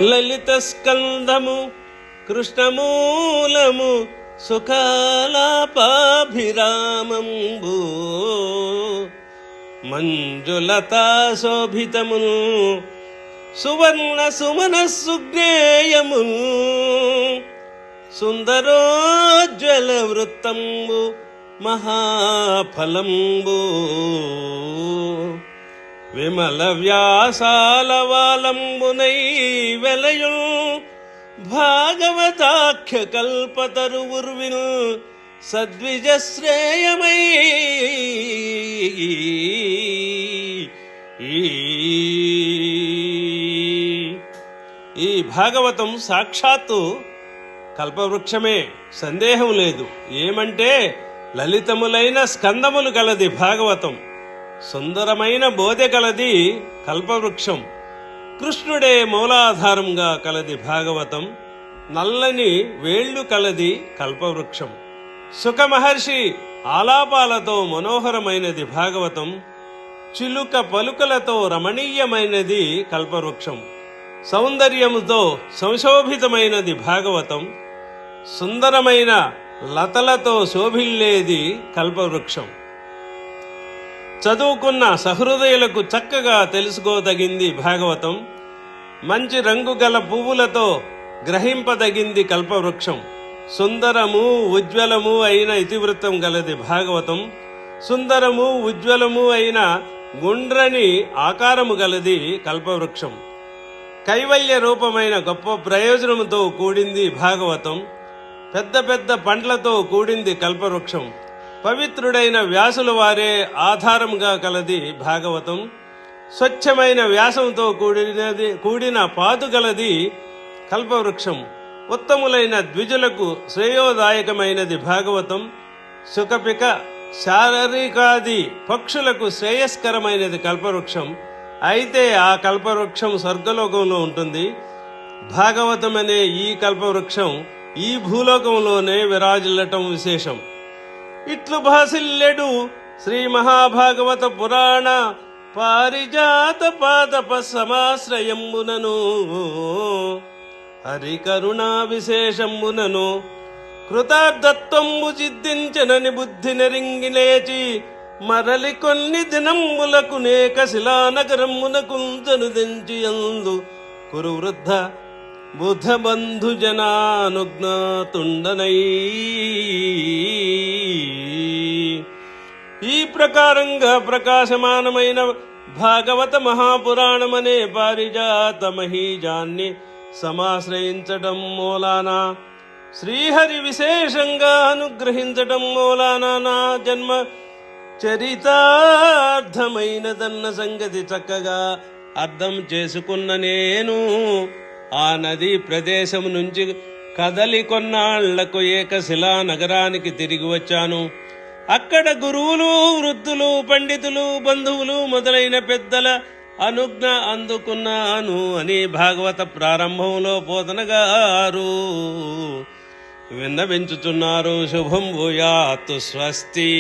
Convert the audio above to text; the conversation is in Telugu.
లలిత స్కందము కృష్ణమూలము సుఖాలాపాభిరామంబు మంజులతా శోభితమును సువర్ణ సుమన సుజ్ఞేయము సుందరోజ్వల వృత్తంబు మహాఫలంబు విమల వ్యాసాల వాలంబునై వెలయు భాగవతాఖ్య కల్పతరు ఉర్విను సద్విజశ్రేయమై ఈ భాగవతం సాక్షాత్తు కల్పవృక్షమే, సందేహం లేదు. ఏమంటే లలితములైన స్కందములు కలది భాగవతం, సుందరమైన బోధె కలది కల్పవృక్షం, కృష్ణుడే మూలాధారంగా కలది భాగవతం, నల్లని వేళ్లు కలది కల్పవృక్షం, సుఖ మహర్షి ఆలాపాలతో మనోహరమైనది భాగవతం, చిలుక పలుకలతో రమణీయమైనది కల్పవృక్షం, సౌందర్యముతో సంశోభితమైనది భాగవతం, సుందరమైన లతలతో శోభిల్లేది కల్పవృక్షం. చదువుకున్న సహృదయులకు చక్కగా తెలుసుకోదగింది భాగవతం, మంచి రంగు గల పువ్వులతో గ్రహింపదగింది కల్పవృక్షం, సుందరము ఉజ్వలము అయిన ఇతివృత్తం గలది భాగవతం, సుందరము ఉజ్వలము అయిన గుండ్రని ఆకారము గలది కల్పవృక్షం, కైవల్య రూపమైన గొప్ప ప్రయోజనముతో కూడింది భాగవతం, పెద్ద పెద్ద పండ్లతో కూడింది కల్పవృక్షం, పవిత్రుడైన వ్యాసుల వారే ఆధారంగా కలది భాగవతం, స్వచ్ఛమైన వ్యాసంతో కూడిన పాదుగలది కల్పవృక్షం, ఉత్తములైన ద్విజులకు శ్రేయోదాయకమైనది భాగవతం, సుఖపిక శారీరకాది పక్షులకు శ్రేయస్కరమైనది కల్పవృక్షం. అయితే ఆ కల్పవృక్షం స్వర్గలోకంలో ఉంటుంది. భాగవతం అనే ఈ కల్పవృక్షం ఈ భూలోకంలోనే విరాజిల్లటం విశేషం. ఇట్లు భాసిల్లెడు శ్రీ మహాభాగవత పురాణ పారిజాత పాదప సమాశ్రయమునను హరికరుణా విశేషమునను కృతార్థత్వము సిద్ధించనని బుద్ధి నెరింగి లేచి మరలి కొన్ని దినములకు నేక శిలానగరమునకు జనుదించి అందు కురు వృద్ధ బుధ బంధు జనానుజ్ఞాతుండనై. ఈ ప్రకారంగా ప్రకాశమానమైన భాగవత మహాపురాణమనే పారిజాత మహీజాన్ని సమాశ్రయించటం మూలాన, శ్రీహరి విశేషంగా అనుగ్రహించటం మూలాన నా జన్మ చరితార్థమైనదన్న సంగతి చక్కగా అర్థం చేసుకున్న నేను ఆ నదీ ప్రదేశం నుంచి కదలి కొన్నాళ్లకు ఏకశిలా నగరానికి తిరిగి వచ్చాను. అక్కడ గురువులు, వృద్ధులు, పండితులు, బంధువులు మొదలైన పెద్దల అనుజ్ఞ అందుకున్నాను అని భాగవత ప్రారంభంలో పోతన గారు విన్నవించుచున్నారు. శుభం భూయాత్. స్వస్తి.